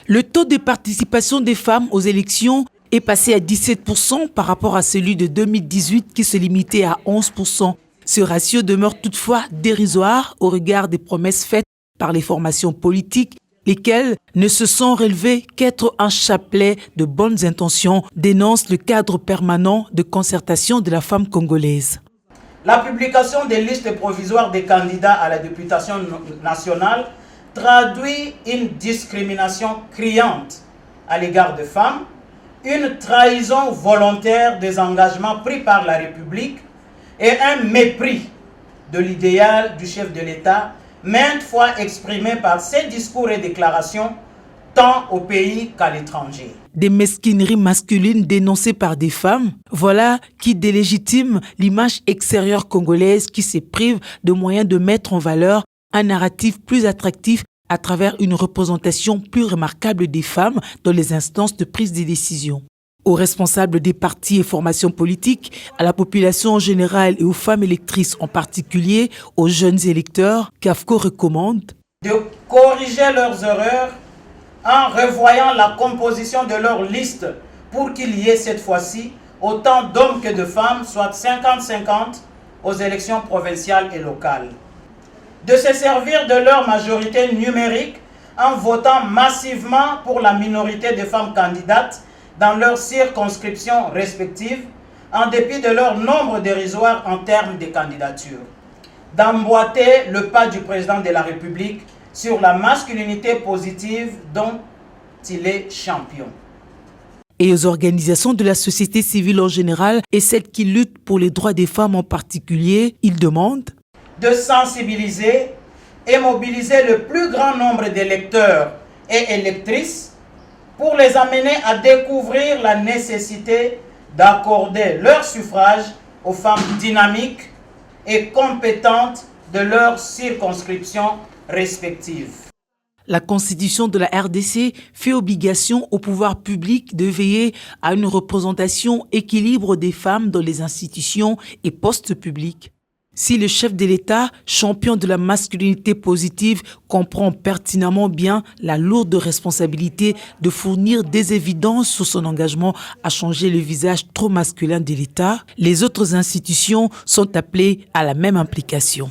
Le taux de participation des femmes aux élections est passé à 17% par rapport à celui de 2018 qui se limitait à 11%. Ce ratio demeure toutefois dérisoire au regard des promesses faites par les formations politiques, lesquelles ne se sont relevées qu'être un chapelet de bonnes intentions, dénonce le cadre permanent de concertation de la femme congolaise. La publication des listes provisoires des candidats à la députation nationale traduit une discrimination criante à l'égard des femmes, une trahison volontaire des engagements pris par la République et un mépris de l'idéal du chef de l'État, maintes fois exprimé par ses discours et déclarations, tant au pays qu'à l'étranger. Des mesquineries masculines dénoncées par des femmes, voilà qui délégitime l'image extérieure congolaise qui se prive de moyens de mettre en valeur un narratif plus attractif à travers une représentation plus remarquable des femmes dans les instances de prise de décision. Aux responsables des partis et formations politiques, à la population en général et aux femmes électrices en particulier, aux jeunes électeurs, CAFCO recommande de corriger leurs erreurs en revoyant la composition de leur liste pour qu'il y ait cette fois-ci autant d'hommes que de femmes, soit 50-50 aux élections provinciales et locales. De se servir de leur majorité numérique en votant massivement pour la minorité des femmes candidates dans leurs circonscriptions respectives, en dépit de leur nombre dérisoire en termes de candidatures. D'emboîter le pas du président de la République sur la masculinité positive dont il est champion. Et aux organisations de la société civile en général et celles qui luttent pour les droits des femmes en particulier, il demande de sensibiliser et mobiliser le plus grand nombre d'électeurs et électrices pour les amener à découvrir la nécessité d'accorder leur suffrage aux femmes dynamiques et compétentes de leurs circonscriptions respectives. La Constitution de la RDC fait obligation au pouvoir public de veiller à une représentation équilibrée des femmes dans les institutions et postes publics. Si le chef de l'État, champion de la masculinité positive, comprend pertinemment bien la lourde responsabilité de fournir des évidences sur son engagement à changer le visage trop masculin de l'État, les autres institutions sont appelées à la même implication.